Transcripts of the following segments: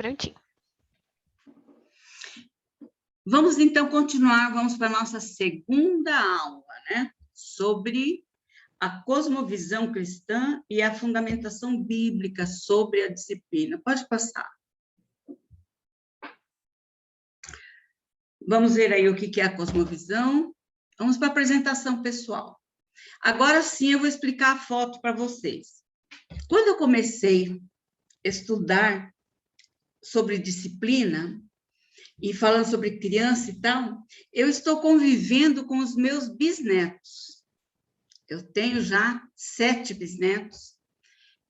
Prontinho. Vamos, então, continuar, vamos para a nossa segunda aula, né? Sobre a cosmovisão cristã e a fundamentação bíblica sobre a disciplina. Pode passar. Vamos ver aí o que é a cosmovisão. Vamos para a apresentação pessoal. Agora sim, eu vou explicar a foto para vocês. Quando eu comecei a estudar sobre disciplina, e falando sobre criança e tal, eu estou convivendo com os meus bisnetos. Eu tenho já 7 bisnetos,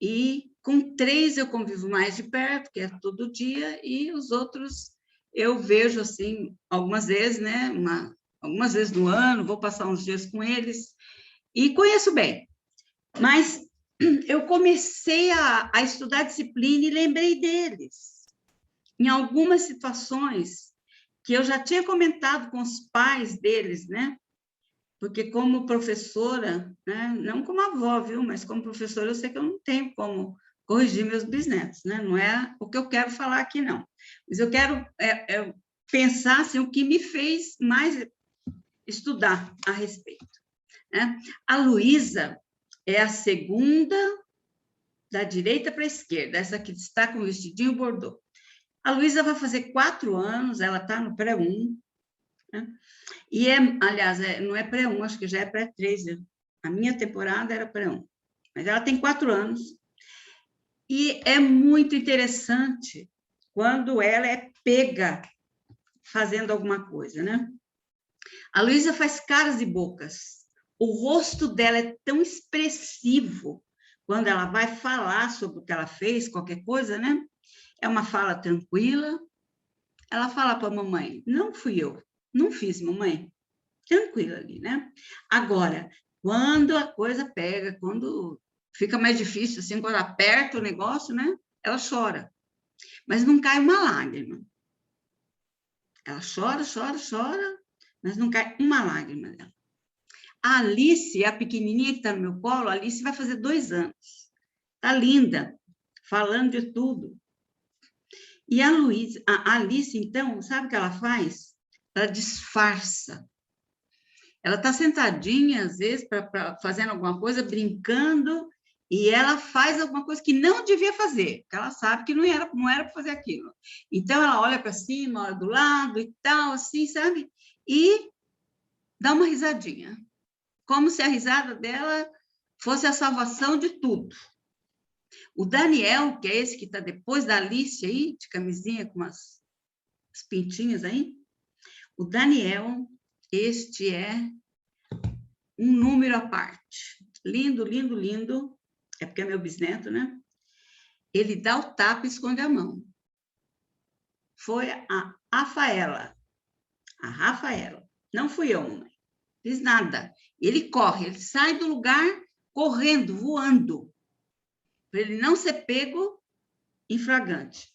e com 3 eu convivo mais de perto, que é todo dia, e os outros eu vejo, assim, algumas vezes, né? Algumas vezes no ano, vou passar uns dias com eles, e conheço bem. Mas eu comecei a estudar disciplina e lembrei deles. Em algumas situações que eu já tinha comentado com os pais deles, né? Porque como professora, né? Não como avó, viu? Mas como professora eu sei que eu não tenho como corrigir meus bisnetos, né? Não é o que eu quero falar aqui, não. Mas eu quero pensar assim, o que me fez mais estudar a respeito, né? A Luísa é a segunda da direita para a esquerda, essa que está com o vestidinho bordô. A Luísa vai fazer 4 anos, ela está no pré-1, né? E aliás, não é pré-1, acho que já é pré-3. A minha temporada era pré-1, mas ela tem 4 anos. E é muito interessante quando ela é pega fazendo alguma coisa, né? A Luísa faz caras e bocas. O rosto dela é tão expressivo quando ela vai falar sobre o que ela fez, qualquer coisa, né? É uma fala tranquila. Ela fala para a mamãe, não fui eu, não fiz, mamãe. Tranquila ali, né? Agora, quando a coisa pega, quando fica mais difícil, assim, quando aperta o negócio, né? Ela chora. Mas não cai uma lágrima. Ela chora, chora, chora, mas não cai uma lágrima dela. A Alice, a pequenininha que está no meu colo, a Alice vai fazer 2 anos. Está linda, falando de tudo. E a Alice, então, sabe o que ela faz? Ela disfarça. Ela está sentadinha, às vezes, fazendo alguma coisa, brincando, e ela faz alguma coisa que não devia fazer, porque ela sabe que não era para fazer aquilo. Então, ela olha para cima, olha do lado e tal, assim, sabe? E dá uma risadinha, como se a risada dela fosse a salvação de tudo. O Daniel, que é esse que está depois da Alice aí, de camisinha com umas pintinhas aí, o Daniel, este é um número à parte. Lindo, lindo, lindo. É porque é meu bisneto, né? Ele dá o tapa e esconde a mão. Foi a Rafaela. A Rafaela. Não fui eu, mamãe. Fiz nada. Ele corre, ele sai do lugar correndo, voando, para ele não ser pego em flagrante.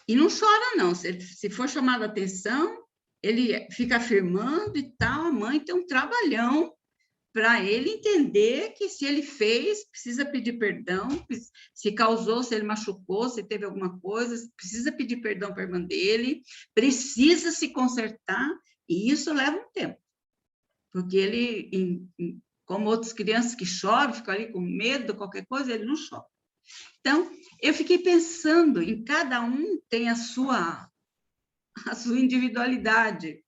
E não chora, não. Se for chamado a atenção, ele fica afirmando e tal. A mãe tem um trabalhão para ele entender que se ele fez, precisa pedir perdão, se causou, se ele machucou, se teve alguma coisa, precisa pedir perdão para a irmã dele, precisa se consertar, e isso leva um tempo. Porque ele, como outras crianças que choram, ficam ali com medo, qualquer coisa, ele não chora. Então, eu fiquei pensando, em cada um tem a sua individualidade,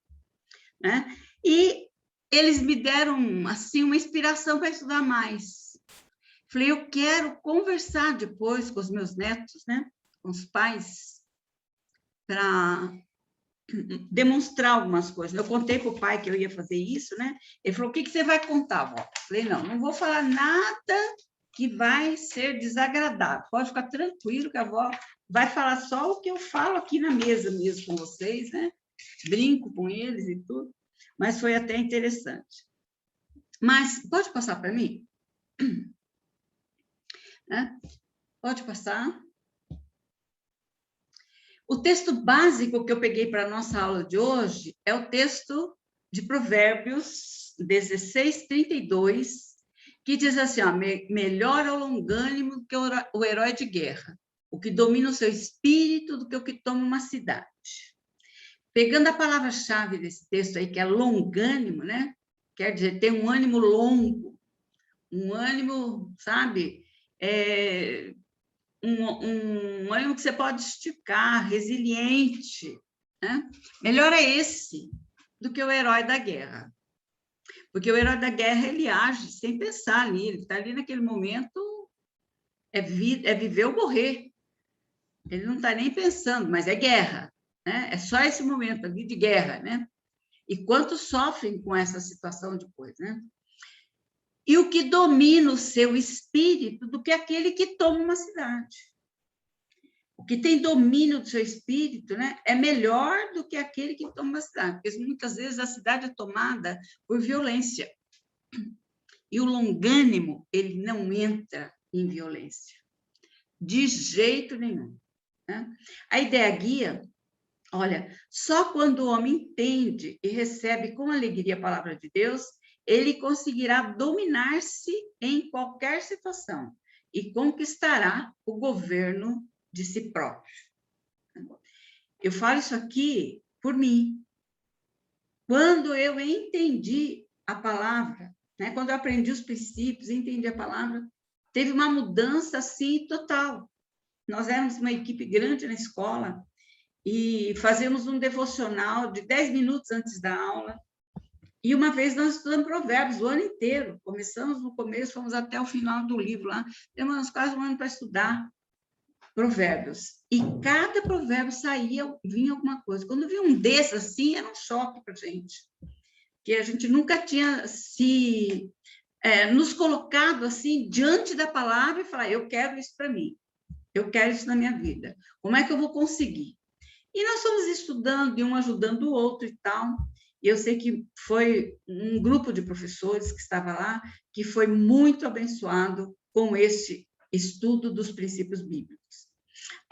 né? E eles me deram, assim, uma inspiração para estudar mais. Falei, eu quero conversar depois com os meus netos, né? Com os pais, para demonstrar algumas coisas. Eu contei para o pai que eu ia fazer isso, né? Ele falou, o que você vai contar, vó? Falei, não vou falar nada que vai ser desagradável. Pode ficar tranquilo que a avó vai falar só o que eu falo aqui na mesa mesmo com vocês, né? Brinco com eles e tudo. Mas foi até interessante. Mas pode passar para mim? Né? Pode passar. O texto básico que eu peguei para a nossa aula de hoje é o texto de Provérbios 16:32, que diz assim, ó, melhor é o longânimo que o herói de guerra. o que domina o seu espírito do que o que toma uma cidade. Pegando a palavra-chave desse texto aí, que é longânimo, né? Quer dizer, ter um ânimo longo, um ânimo, sabe? Um ânimo que você pode esticar, resiliente, né? Melhor é esse do que o herói da guerra. Porque o herói da guerra, ele age sem pensar ali, ele está ali naquele momento, é viver ou morrer. Ele não está nem pensando, mas é guerra, né? É só esse momento ali de guerra, né? E quantos sofrem com essa situação depois, né? E o que domina o seu espírito do que aquele que toma uma cidade. O que tem domínio do seu espírito, né, é melhor do que aquele que toma uma cidade, porque muitas vezes a cidade é tomada por violência. E o longânimo, ele não entra em violência, de jeito nenhum, né? A ideia guia, olha, só quando o homem entende e recebe com alegria a palavra de Deus, ele conseguirá dominar-se em qualquer situação e conquistará o governo de si próprio. Eu falo isso aqui por mim. Quando eu entendi a palavra, né? Quando eu aprendi os princípios, entendi a palavra, teve uma mudança assim total. Nós éramos uma equipe grande na escola e fazíamos um devocional de 10 minutos antes da aula. E uma vez nós estudamos provérbios o ano inteiro. Começamos no começo, fomos até o final do livro lá. Temos quase um ano para estudar provérbios. E cada provérbio vinha alguma coisa. Quando vi um desses assim, era um choque para a gente. Porque a gente nunca tinha nos colocado assim diante da palavra e falar, eu quero isso para mim. Eu quero isso na minha vida. Como é que eu vou conseguir? E nós fomos estudando e um ajudando o outro e tal. E eu sei que foi um grupo de professores que estava lá que foi muito abençoado com esse estudo dos princípios bíblicos.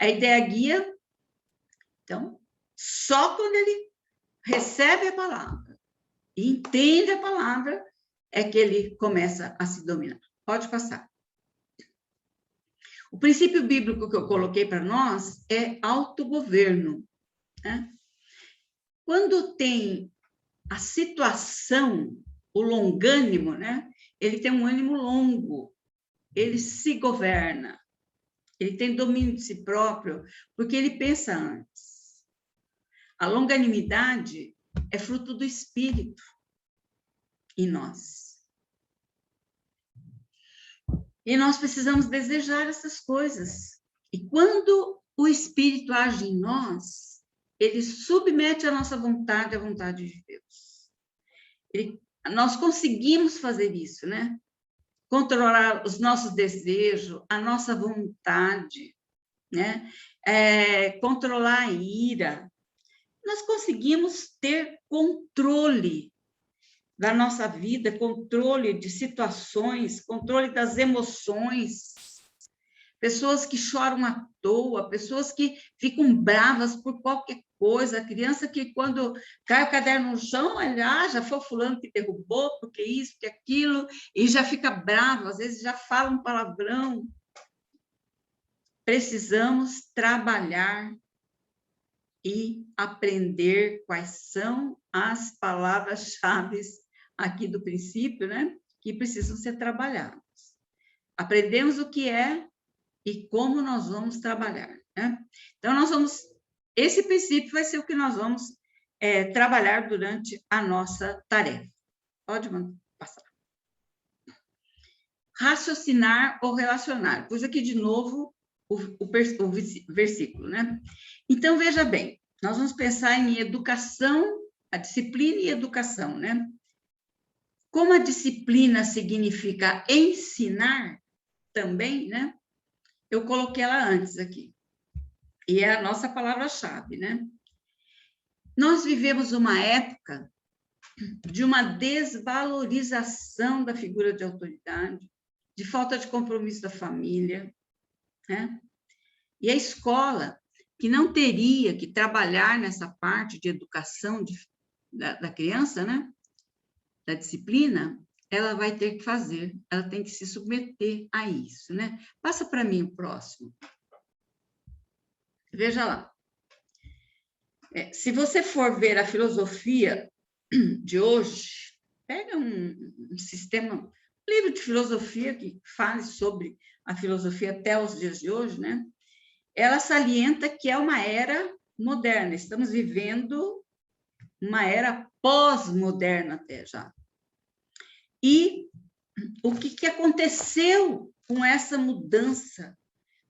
A ideia guia, então, só quando ele recebe a palavra e entende a palavra é que ele começa a se dominar. Pode passar. O princípio bíblico que eu coloquei para nós é autogoverno, né? Quando tem a situação, o longânimo, né? Ele tem um ânimo longo, ele se governa, ele tem domínio de si próprio, porque ele pensa antes. A longanimidade é fruto do espírito em nós. E nós precisamos desejar essas coisas. E quando o espírito age em nós, ele submete a nossa vontade à vontade de Deus. Nós conseguimos fazer isso, né? Controlar os nossos desejos, a nossa vontade, né? Controlar a ira. Nós conseguimos ter controle da nossa vida, controle de situações, controle das emoções. Pessoas que choram à toa, pessoas que ficam bravas por qualquer coisa. A criança que, quando cai o caderno no chão, já foi fulano que derrubou, porque isso, porque aquilo, e já fica bravo, às vezes já fala um palavrão. Precisamos trabalhar e aprender quais são as palavras-chave aqui do princípio, né? Que precisam ser trabalhadas. Aprendemos o que é e como nós vamos trabalhar, né? Então, esse princípio vai ser o que nós vamos trabalhar durante a nossa tarefa. Pode passar. Raciocinar ou relacionar. Pus aqui de novo o versículo, né? Então, veja bem, nós vamos pensar em educação, a disciplina e educação, né? Como a disciplina significa ensinar também, né? Eu coloquei ela antes aqui. E é a nossa palavra-chave, né? Nós vivemos uma época de uma desvalorização da figura de autoridade, de falta de compromisso da família, né? E a escola, que não teria que trabalhar nessa parte de educação da criança, né? Da disciplina, ela vai ter que fazer, ela tem que se submeter a isso, né? Passa para mim o próximo. Veja lá. Se você for ver a filosofia de hoje, pega um sistema, um livro de filosofia que fale sobre a filosofia até os dias de hoje, né? Ela salienta que é uma era moderna. Estamos vivendo uma era pós-moderna até já. E o que aconteceu com essa mudança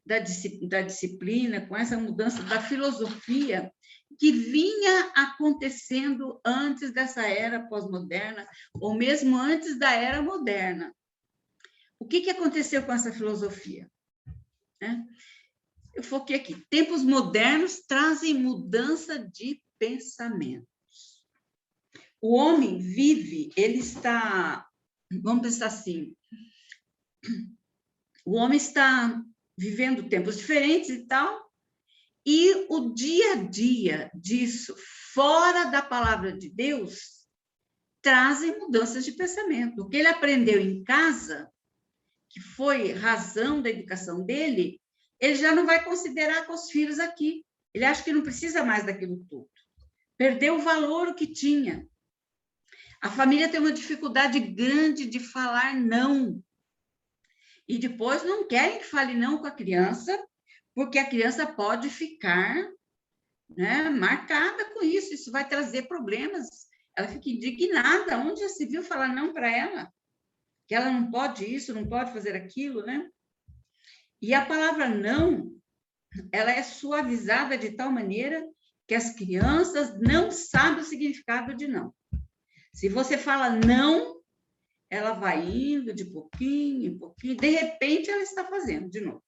da disciplina, com essa mudança da filosofia que vinha acontecendo antes dessa era pós-moderna, ou mesmo antes da era moderna. O que aconteceu com essa filosofia? Eu foquei aqui. Tempos modernos trazem mudança de pensamentos. O homem vive, ele está, vamos pensar assim, o homem está vivendo tempos diferentes e tal, e o dia a dia disso, fora da palavra de Deus, trazem mudanças de pensamento. O que ele aprendeu em casa, que foi razão da educação dele, ele já não vai considerar com os filhos aqui. Ele acha que não precisa mais daquilo tudo. Perdeu o valor que tinha. A família tem uma dificuldade grande de falar não. E depois não querem que fale não com a criança, porque a criança pode ficar, né, marcada com isso. Isso vai trazer problemas. Ela fica indignada. Onde já se viu falar não para ela? Que ela não pode isso, não pode fazer aquilo, né? E a palavra não, ela é suavizada de tal maneira que as crianças não sabem o significado de não. Se você fala não, ela vai indo de pouquinho em pouquinho, de repente ela está fazendo de novo.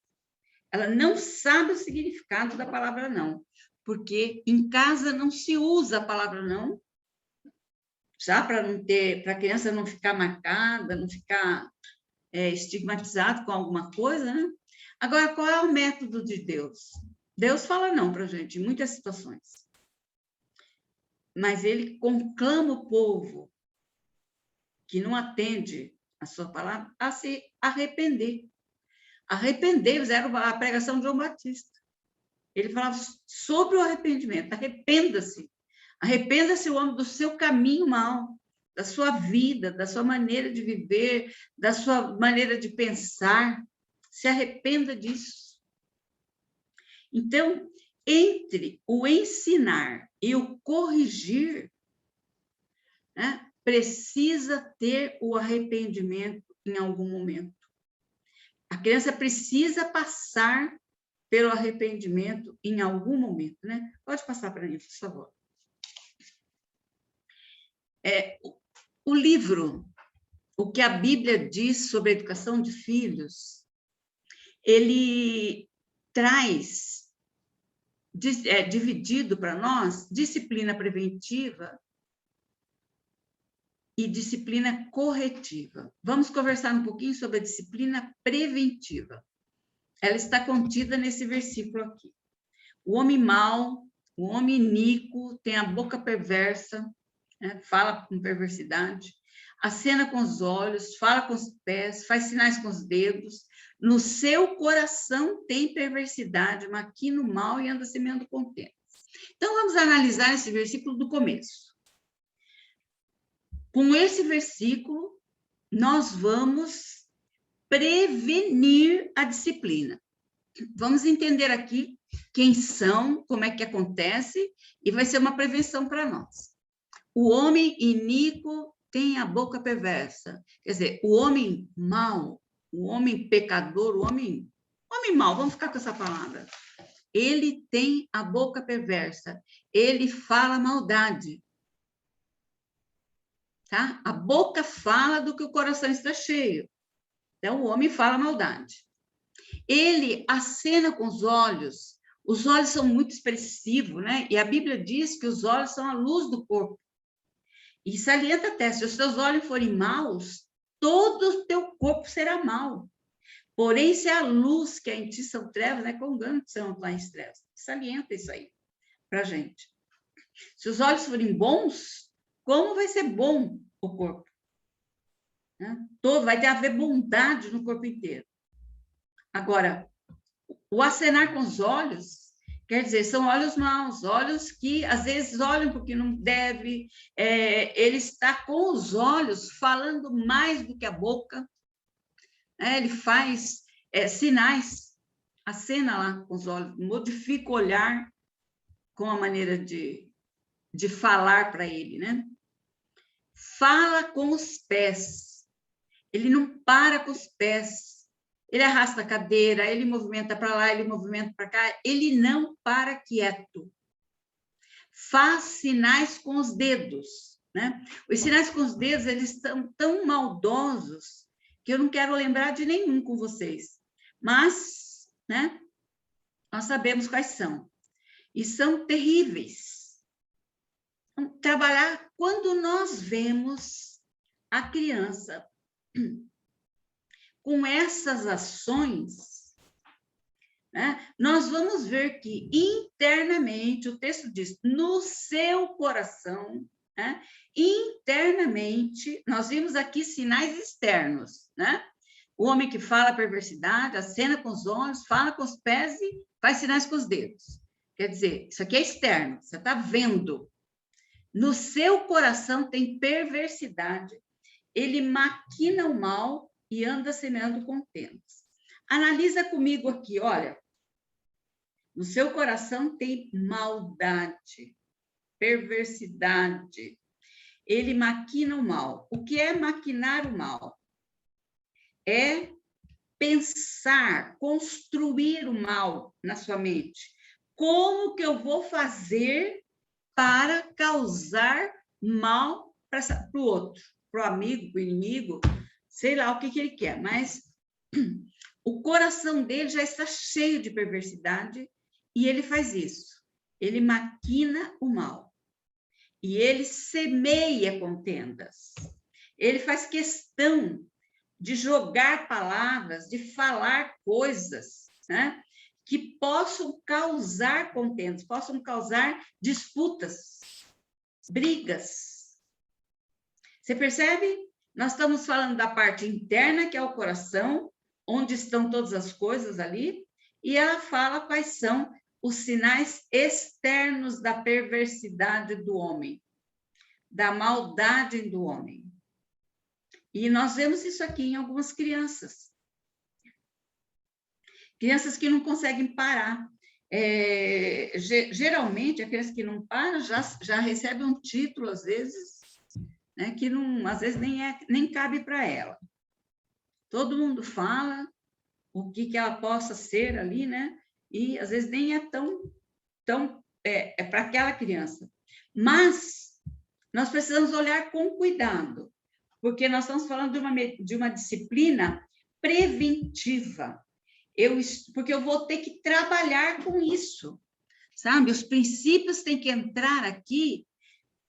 Ela não sabe o significado da palavra não, porque em casa não se usa a palavra não, já para não ter, para a criança não ficar marcada, não ficar estigmatizado com alguma coisa, né? Agora, qual é o método de Deus? Deus fala não para a gente em muitas situações, mas ele conclama o povo que não atende a sua palavra a se arrepender. Arrepender-vos era a pregação de João Batista. Ele falava sobre o arrependimento. Arrependa-se. Arrependa-se o homem do seu caminho mau, da sua vida, da sua maneira de viver, da sua maneira de pensar. Se arrependa disso. Então, entre o ensinar e o corrigir, né, precisa ter o arrependimento em algum momento. A criança precisa passar pelo arrependimento em algum momento, né? Pode passar para mim, por favor. O livro, o que a Bíblia diz sobre a educação de filhos, ele traz, dividido para nós, disciplina preventiva e disciplina corretiva. Vamos conversar um pouquinho sobre a disciplina preventiva. Ela está contida nesse versículo aqui. O homem mau, o homem iníquo, tem a boca perversa, né? Fala com perversidade, acena com os olhos, fala com os pés, faz sinais com os dedos, no seu coração tem perversidade, maquina o mal e anda semeando contento. Então, vamos analisar esse versículo do começo. Com esse versículo, nós vamos prevenir a disciplina. Vamos entender aqui quem são, como é que acontece, e vai ser uma prevenção para nós. O homem iníquo tem a boca perversa. Quer dizer, o homem mau, o homem pecador, o homem mau, vamos ficar com essa palavra. Ele tem a boca perversa, ele fala maldade. Tá? A boca fala do que o coração está cheio. Então, o homem fala maldade. Ele acena com os olhos são muito expressivos, né? E a Bíblia diz que os olhos são a luz do corpo. E salienta até, se os teus olhos forem maus, todo o teu corpo será mau. Porém, se a luz que é em ti são trevas, né? Quão grande são lá em trevas. Salienta isso aí para a gente. Se os olhos forem bons, como vai ser bom o corpo? Né? Vai haver bondade no corpo inteiro. Agora, o acenar com os olhos, Quer dizer, são olhos maus, olhos que às vezes olham porque não deve, ele está com os olhos falando mais do que a boca, ele faz sinais, acena lá com os olhos, modifica o olhar com a maneira de falar para ele, né? Fala com os pés, ele não para com os pés, ele arrasta a cadeira, ele movimenta para lá, ele movimenta para cá, ele não para quieto. Faz sinais com os dedos, né? Os sinais com os dedos, eles estão tão maldosos que eu não quero lembrar de nenhum com vocês. Mas, né? Nós sabemos quais são. E são terríveis. Então, trabalhar quando nós vemos a criança com essas ações, né, nós vamos ver que internamente, o texto diz, no seu coração, né, internamente, nós vimos aqui sinais externos, né? O homem que fala a perversidade, acena com os olhos, fala com os pés e faz sinais com os dedos. Quer dizer, isso aqui é externo, você está vendo. No seu coração tem perversidade, ele maquina o mal e anda semeando contendas. Analisa comigo aqui, olha. No seu coração tem maldade, perversidade. Ele maquina o mal. O que é maquinar o mal? É pensar, construir o mal na sua mente. Como que eu vou fazer para causar mal para o outro, para o amigo, para o inimigo, sei lá o que ele quer, mas o coração dele já está cheio de perversidade e ele faz isso. Ele maquina o mal e ele semeia contendas. Ele faz questão de jogar palavras, de falar coisas, né, que possam causar contendas, possam causar disputas, brigas. Você percebe? Nós estamos falando da parte interna, que é o coração, onde estão todas as coisas ali, e ela fala quais são os sinais externos da perversidade do homem, da maldade do homem. E nós vemos isso aqui em algumas crianças. Crianças que não conseguem parar. Geralmente, a criança que não para já recebe um título, às vezes, né, que não, às vezes nem cabe para ela. Todo mundo fala o que ela possa ser ali, né? E às vezes nem é tão para aquela criança. Mas nós precisamos olhar com cuidado, porque nós estamos falando de uma disciplina preventiva. Porque eu vou ter que trabalhar com isso, sabe? Os princípios têm que entrar aqui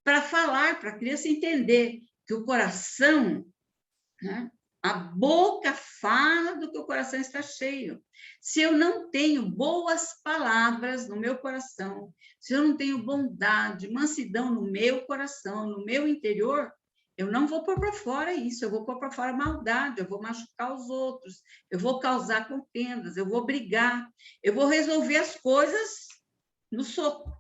para falar, para a criança entender que o coração, né? A boca fala do que o coração está cheio. Se eu não tenho boas palavras no meu coração, se eu não tenho bondade, mansidão no meu coração, no meu interior, eu não vou pôr para fora isso, eu vou pôr para fora maldade, eu vou machucar os outros, eu vou causar contendas, eu vou brigar, eu vou resolver as coisas no soco.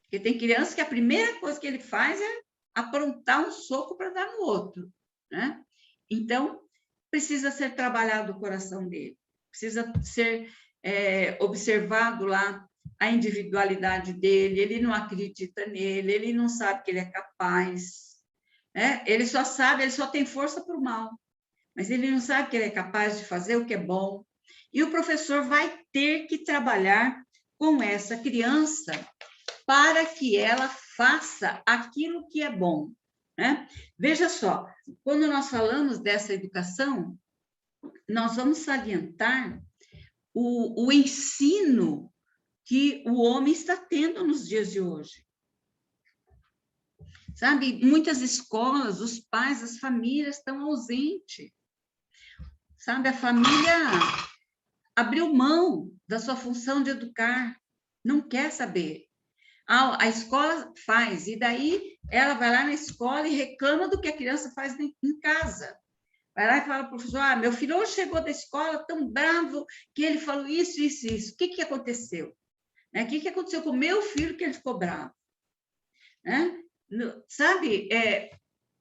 Porque tem criança que a primeira coisa que ele faz é aprontar um soco para dar no outro, né? Então, precisa ser trabalhado o coração dele, precisa ser observado lá a individualidade dele, ele não acredita nele, ele não sabe que ele é capaz, né? Ele só tem força para o mal, mas ele não sabe que ele é capaz de fazer o que é bom. E o professor vai ter que trabalhar com essa criança para que ela faça aquilo que é bom, né? Veja só, quando nós falamos dessa educação, nós vamos salientar o ensino que o homem está tendo nos dias de hoje. Sabe, muitas escolas, os pais, as famílias estão ausentes. Sabe, a família abriu mão da sua função de educar, não quer saber. A escola faz, e daí ela vai lá na escola e reclama do que a criança faz em casa. Vai lá e fala para o professor, meu filho hoje chegou da escola tão bravo que ele falou isso, isso, isso. O que aconteceu? Né? O que aconteceu com o meu filho que ele ficou bravo? Né? Sabe,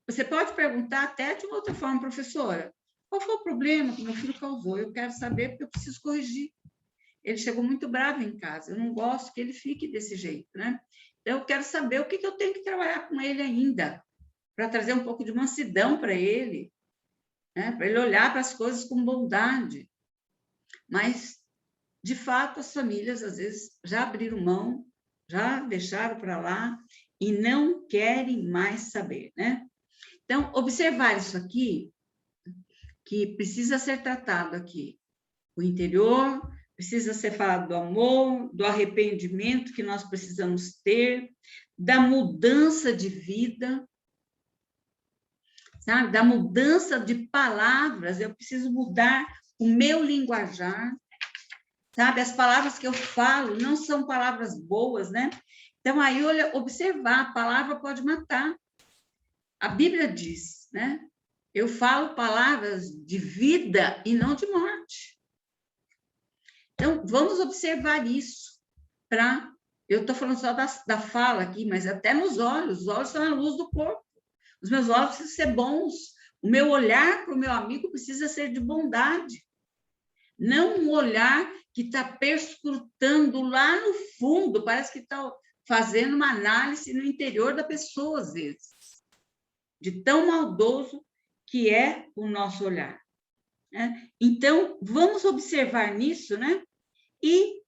você pode perguntar até de uma outra forma, professora, qual foi o problema que meu filho causou? Eu quero saber porque eu preciso corrigir. Ele chegou muito bravo em casa, eu não gosto que ele fique desse jeito, né? Então, eu quero saber o que eu tenho que trabalhar com ele ainda, para trazer um pouco de mansidão para ele, né? Para ele olhar para as coisas com bondade. Mas, de fato, as famílias, às vezes, já abriram mão, já deixaram para lá e não querem mais saber, né? Então, observar isso aqui, que precisa ser tratado aqui. O interior, precisa ser falado do amor, do arrependimento que nós precisamos ter, da mudança de vida, sabe? Da mudança de palavras, eu preciso mudar o meu linguajar, sabe? As palavras que eu falo não são palavras boas, né? Então, aí, olha, observar, a palavra pode matar. A Bíblia diz, né? Eu falo palavras de vida e não de morte. Então, vamos observar isso para... Eu estou falando só da fala aqui, mas até nos olhos. Os olhos são a luz do corpo. Os meus olhos precisam ser bons. O meu olhar para o meu amigo precisa ser de bondade. Não um olhar que está perscrutando lá no fundo, parece que está fazendo uma análise no interior da pessoa, às vezes. De tão maldoso que é o nosso olhar. Né? Então, vamos observar nisso, né? E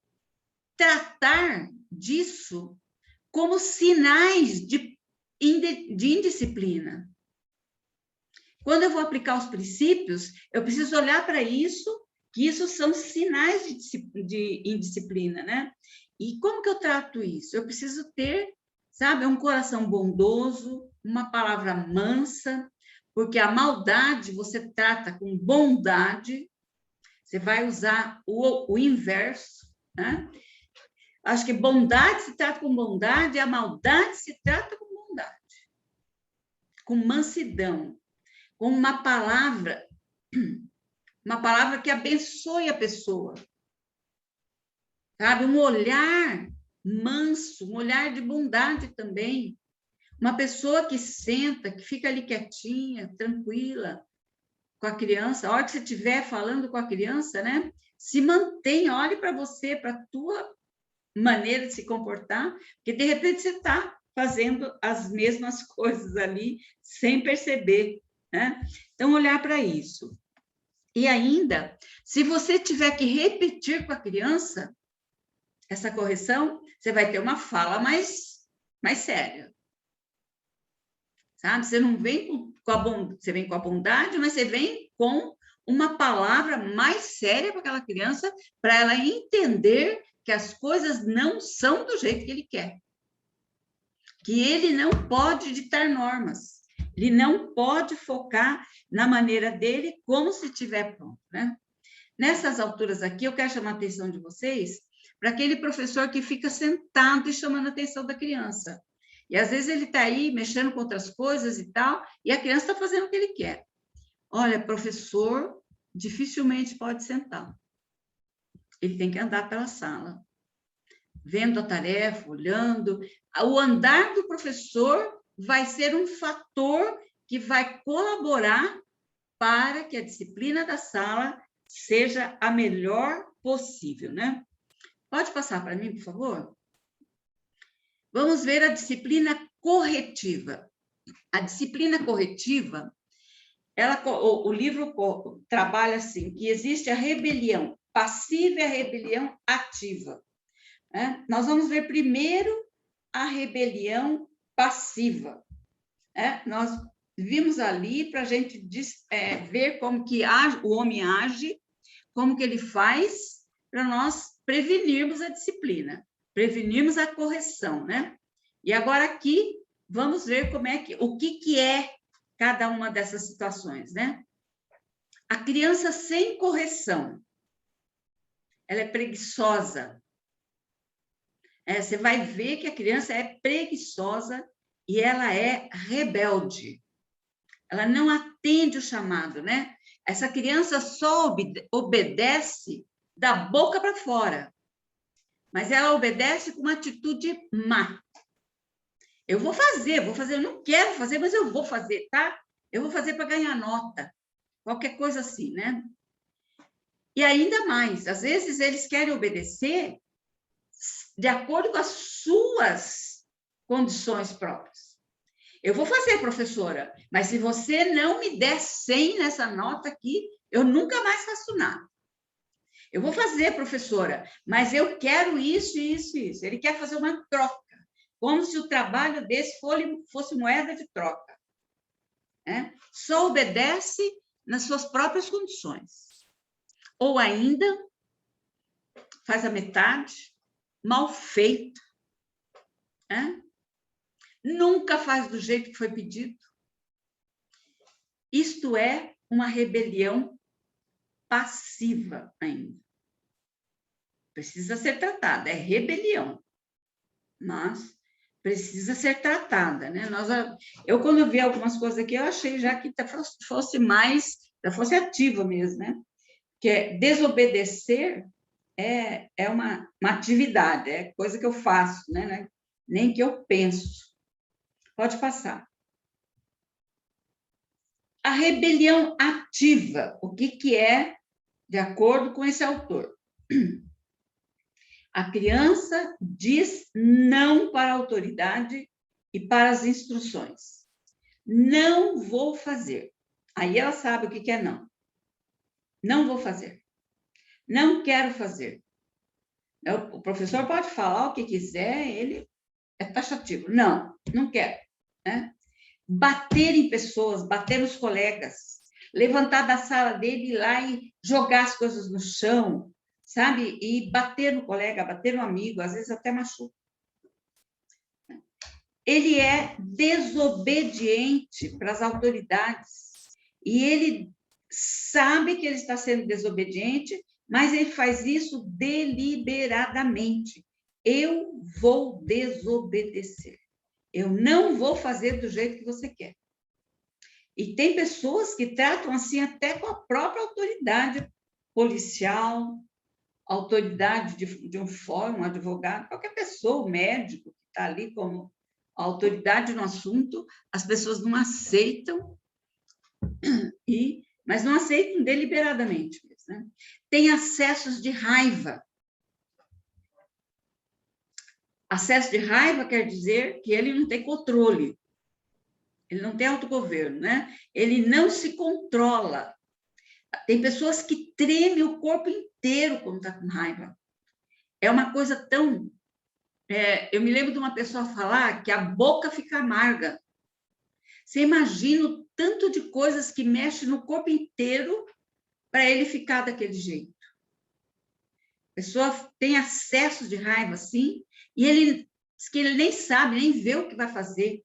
tratar disso como sinais de indisciplina. Quando eu vou aplicar os princípios, eu preciso olhar para isso, que isso são sinais de indisciplina, né? E como que eu trato isso? Eu preciso ter, sabe, um coração bondoso, uma palavra mansa, porque a maldade você trata com bondade, você vai usar o inverso, né? Acho que bondade se trata com bondade, a maldade se trata com bondade, com mansidão, com uma palavra que abençoe a pessoa, sabe? Um olhar manso, um olhar de bondade também. Uma pessoa que senta, que fica ali quietinha, tranquila, com a criança, a hora que você estiver falando com a criança, né? Se mantenha, olhe para você, para a tua maneira de se comportar, porque de repente você está fazendo as mesmas coisas ali, sem perceber, né? Então, olhar para isso. E ainda, se você tiver que repetir com a criança essa correção, você vai ter uma fala mais séria. Sabe? Você não vem você vem com a bondade, mas você vem com uma palavra mais séria para aquela criança, para ela entender que as coisas não são do jeito que ele quer. Que ele não pode ditar normas. Ele não pode focar na maneira dele como se estiver pronto, né? Nessas alturas aqui, eu quero chamar a atenção de vocês para aquele professor que fica sentado e chamando a atenção da criança. E às vezes ele está aí mexendo com outras coisas e tal, e a criança está fazendo o que ele quer. Olha, professor dificilmente pode sentar. Ele tem que andar pela sala, vendo a tarefa, olhando. O andar do professor vai ser um fator que vai colaborar para que a disciplina da sala seja a melhor possível, né? Pode passar para mim, por favor? Vamos ver a disciplina corretiva. A disciplina corretiva, o livro trabalha assim, que existe a rebelião passiva e a rebelião ativa. Né? Nós vamos ver primeiro a rebelião passiva. Né? Nós vimos ali para a gente ver como que o homem age, como que ele faz para nós prevenirmos a disciplina, prevenirmos a correção, né? E agora aqui vamos ver o que é cada uma dessas situações, né? A criança sem correção, ela é preguiçosa. Você vai ver que a criança é preguiçosa e ela é rebelde. Ela não atende o chamado, né? Essa criança só obedece da boca para fora. mas ela obedece com uma atitude má. Eu vou fazer, eu não quero fazer, mas eu vou fazer, tá? Eu vou fazer para ganhar nota, qualquer coisa assim, né? E ainda mais, às vezes eles querem obedecer de acordo com as suas condições próprias. Eu vou fazer, professora, mas se você não me der 100 nessa nota aqui, eu nunca mais faço nada. Eu vou fazer, professora, mas eu quero isso, isso, isso. Ele quer fazer uma troca, como se o trabalho desse fosse moeda de troca. Né? Só obedece nas suas próprias condições. Ou ainda, faz a metade, mal feito. Né? Nunca faz do jeito que foi pedido. Isto é uma rebelião passiva ainda. Precisa ser tratada, é rebelião, mas precisa ser tratada, né? Eu, quando vi algumas coisas aqui, eu achei já que fosse mais, já fosse ativa mesmo, né? Que desobedecer é uma atividade, é coisa que eu faço, né? Nem que eu penso. Pode passar. A rebelião ativa, o que é, de acordo com esse autor? A criança diz não para a autoridade e para as instruções. Não vou fazer. Aí ela sabe o que é não. Não vou fazer. Não quero fazer. O professor pode falar o que quiser, ele é taxativo. Não, não quero. Né? Bater em pessoas, bater nos colegas, levantar da sala dele e ir lá e jogar as coisas no chão, sabe? E bater no colega, bater no amigo, às vezes até machuca. Ele é desobediente para as autoridades. E ele sabe que ele está sendo desobediente, mas ele faz isso deliberadamente. Eu vou desobedecer. Eu não vou fazer do jeito que você quer. E tem pessoas que tratam assim até com a própria autoridade policial, autoridade de um fórum, um advogado, qualquer pessoa, o médico que está ali como autoridade no assunto, as pessoas não aceitam, mas não aceitam deliberadamente. Né? Tem acessos de raiva. Acesso de raiva quer dizer que ele não tem controle, ele não tem autogoverno, né? Ele não se controla. Tem pessoas que tremem o corpo inteiro quando está com raiva. É uma coisa tão... eu me lembro de uma pessoa falar que a boca fica amarga. Você imagina o tanto de coisas que mexem no corpo inteiro para ele ficar daquele jeito. A pessoa tem acesso de raiva, assim, e ele diz que ele nem sabe, nem vê o que vai fazer.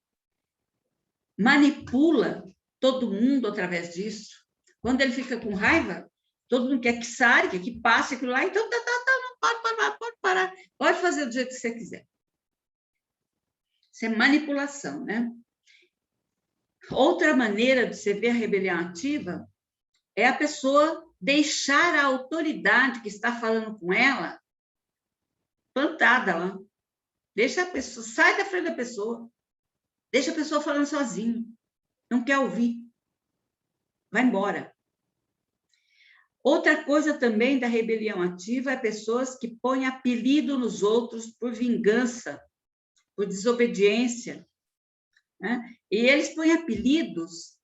Manipula todo mundo através disso. Quando ele fica com raiva, todo mundo quer que saia, quer que passe aquilo lá, então não pode parar, pode fazer do jeito que você quiser. Isso é manipulação, né? Outra maneira de você ver a rebelião ativa é a pessoa deixar a autoridade que está falando com ela plantada lá. Deixa a pessoa, sai da frente da pessoa, deixa a pessoa falando sozinha, não quer ouvir, vai embora. Outra coisa também da rebelião ativa é pessoas que põem apelido nos outros por vingança, por desobediência, né? E eles põem apelidos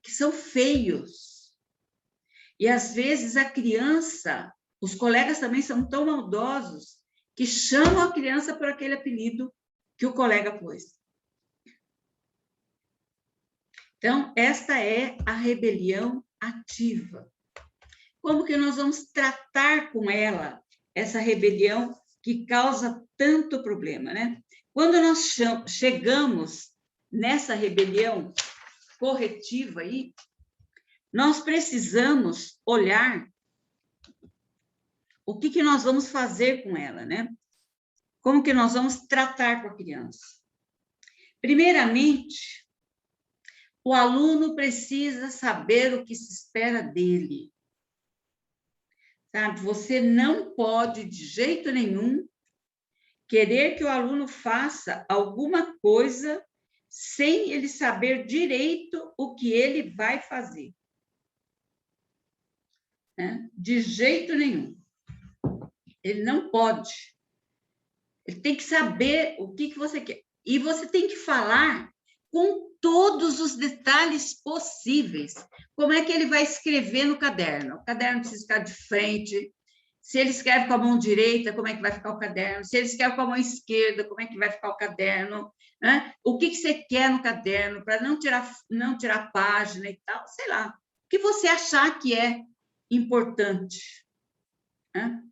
que são feios. E, às vezes, a criança, os colegas também são tão maldosos que chamam a criança por aquele apelido que o colega pôs. Então, esta é a rebelião ativa. Como que nós vamos tratar com ela, essa rebelião que causa tanto problema, né? Quando nós chegamos nessa rebelião corretiva aí, nós precisamos olhar o que nós vamos fazer com ela, né? Como que nós vamos tratar com a criança? Primeiramente, o aluno precisa saber o que se espera dele. Sabe? Você não pode, de jeito nenhum, querer que o aluno faça alguma coisa sem ele saber direito o que ele vai fazer. Né? De jeito nenhum. Ele não pode. Ele tem que saber o que você quer. E você tem que falar com todos os detalhes possíveis. Como é que ele vai escrever no caderno? O caderno precisa ficar de frente. Se ele escreve com a mão direita, como é que vai ficar o caderno? Se ele escreve com a mão esquerda, como é que vai ficar o caderno? Né? O que você quer no caderno para não tirar página e tal? Sei lá. O que você achar que é importante. Né?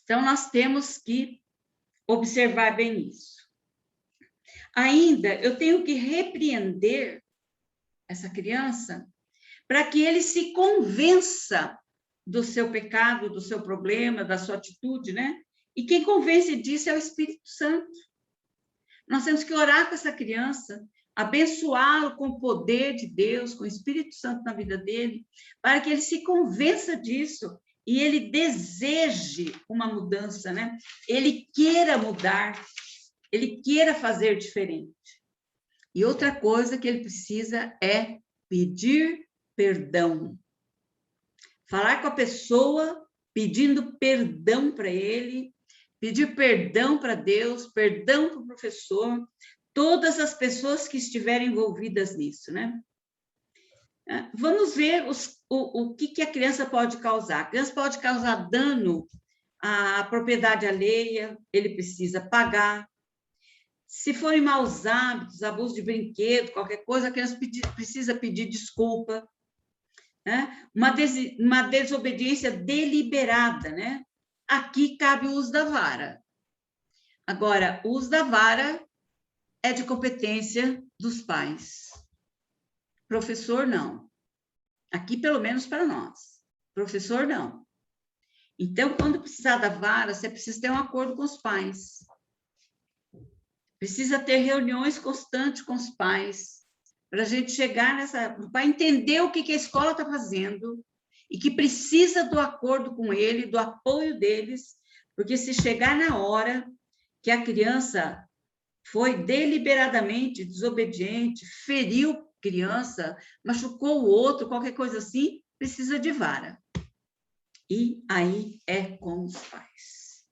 Então, nós temos que observar bem isso. Ainda, eu tenho que repreender essa criança para que ele se convença do seu pecado, do seu problema, da sua atitude, né? E quem convence disso é o Espírito Santo. Nós temos que orar com essa criança, abençoá-lo com o poder de Deus, com o Espírito Santo na vida dele, para que ele se convença disso e ele deseje uma mudança, né? Ele queira mudar, ele queira fazer diferente. E outra coisa que ele precisa é pedir perdão. Falar com a pessoa, pedindo perdão para ele, pedir perdão para Deus, perdão para o professor, todas as pessoas que estiverem envolvidas nisso, né? Vamos ver o que a criança pode causar. A criança pode causar dano à propriedade alheia, ele precisa pagar. Se forem maus hábitos, abuso de brinquedo, qualquer coisa, a criança precisa pedir desculpa. Né? Uma desobediência deliberada, né? Aqui cabe o uso da vara. Agora, o uso da vara é de competência dos pais. Professor, não. Aqui, pelo menos para nós. Professor, não. Então, quando precisar da vara, você precisa ter um acordo com os pais. Precisa ter reuniões constantes com os pais, para a gente chegar para entender o que a escola está fazendo e que precisa do acordo com ele, do apoio deles, porque se chegar na hora que a criança foi deliberadamente desobediente, feriu criança, machucou o outro, qualquer coisa assim, precisa de vara. E aí é com os pais.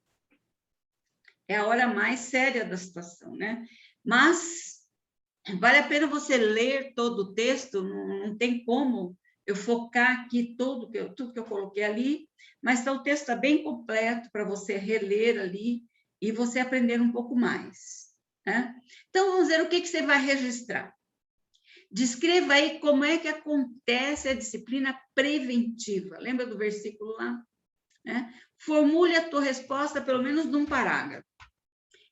É a hora mais séria da situação, né? Mas vale a pena você ler todo o texto, não tem como eu focar aqui tudo que eu coloquei ali, mas o texto está bem completo para você reler ali e você aprender um pouco mais. Né? Então, vamos ver o que você vai registrar. Descreva aí como é que acontece a disciplina preventiva. Lembra do versículo lá? Né? Formule a tua resposta pelo menos num parágrafo.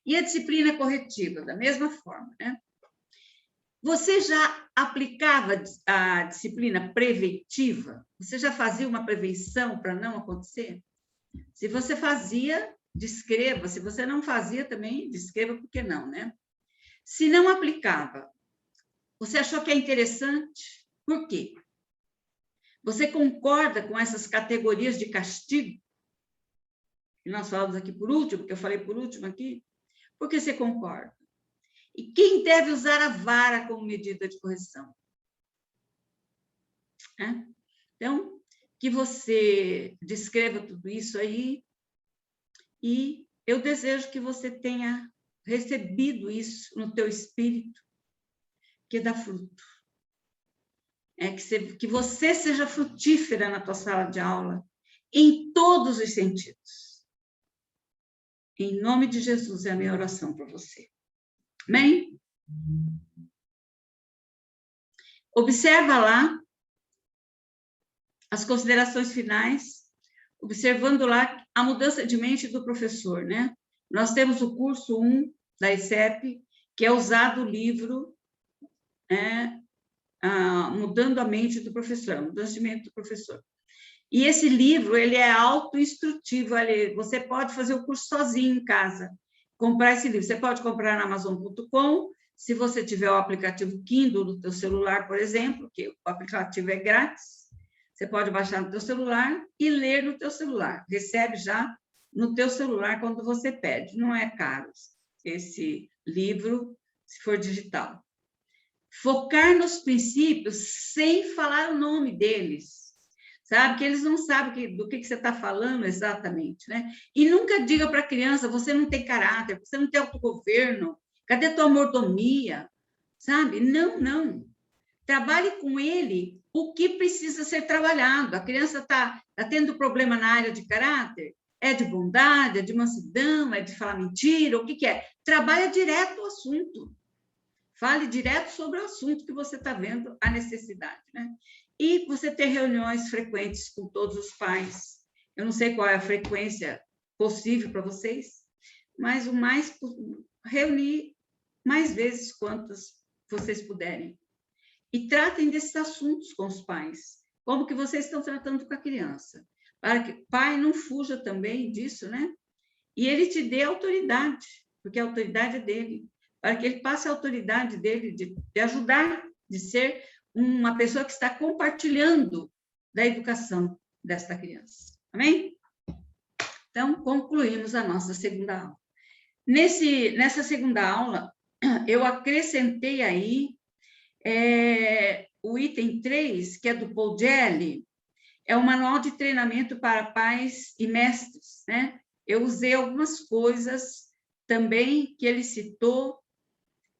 E a disciplina corretiva, da mesma forma, né? Você já aplicava a disciplina preventiva? Você já fazia uma prevenção para não acontecer? Se você fazia, descreva. Se você não fazia também, descreva por que não, né? Se não aplicava, você achou que é interessante? Por quê? Você concorda com essas categorias de castigo? Que nós falamos aqui por último, que eu falei por último aqui. Por que você concorda? E quem deve usar a vara como medida de correção? Então, que você descreva tudo isso aí e eu desejo que você tenha recebido isso no teu espírito, que dá fruto. Que você seja frutífera na tua sala de aula, em todos os sentidos. Em nome de Jesus é a minha oração para você. Amém? Observa lá as considerações finais, observando lá a mudança de mente do professor, né? Nós temos o curso 1 da ESEP, que é usado o livro Mudando a Mente do Professor, a mudança de mente do professor. E esse livro, ele é autoinstrutivo, você pode fazer o curso sozinho em casa, comprar esse livro. Você pode comprar na Amazon.com, se você tiver o aplicativo Kindle no teu celular, por exemplo, que o aplicativo é grátis, você pode baixar no teu celular e ler no teu celular. Recebe já no teu celular quando você pede. Não é caro esse livro, se for digital. Focar nos princípios sem falar o nome deles, sabe? Que eles não sabem do que você está falando exatamente, né? E nunca diga para a criança, você não tem caráter, você não tem autogoverno, cadê tua mordomia? Sabe? Não, não. Trabalhe com ele o que precisa ser trabalhado. A criança está tendo problema na área de caráter? É de bondade, é de mansidão, é de falar mentira, o que é? Trabalha direto o assunto. Fale direto sobre o assunto que você está vendo a necessidade, né? E você ter reuniões frequentes com todos os pais. Eu não sei qual é a frequência possível para vocês, mas reunir mais vezes quantas vocês puderem. E tratem desses assuntos com os pais. Como que vocês estão tratando com a criança? Para que o pai não fuja também disso, né? E ele te dê autoridade, porque a autoridade é dele. Para que ele passe a autoridade dele de ajudar, de ser uma pessoa que está compartilhando da educação desta criança. Amém? Então, concluímos a nossa segunda aula. Nessa segunda aula, eu acrescentei aí o item 3, que é do Paul Gelli, é o manual de treinamento para pais e mestres, né? Eu usei algumas coisas também que ele citou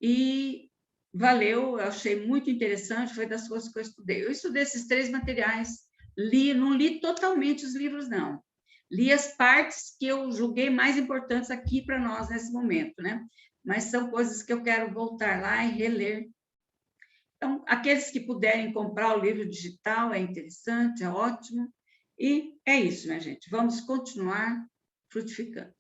e valeu, eu achei muito interessante, foi das coisas que eu estudei. Eu estudei esses 3 materiais, não li totalmente os livros, não. Li as partes que eu julguei mais importantes aqui para nós nesse momento, né? Mas são coisas que eu quero voltar lá e reler. Então, aqueles que puderem comprar o livro digital, é interessante, é ótimo. E é isso, minha gente. Vamos continuar frutificando.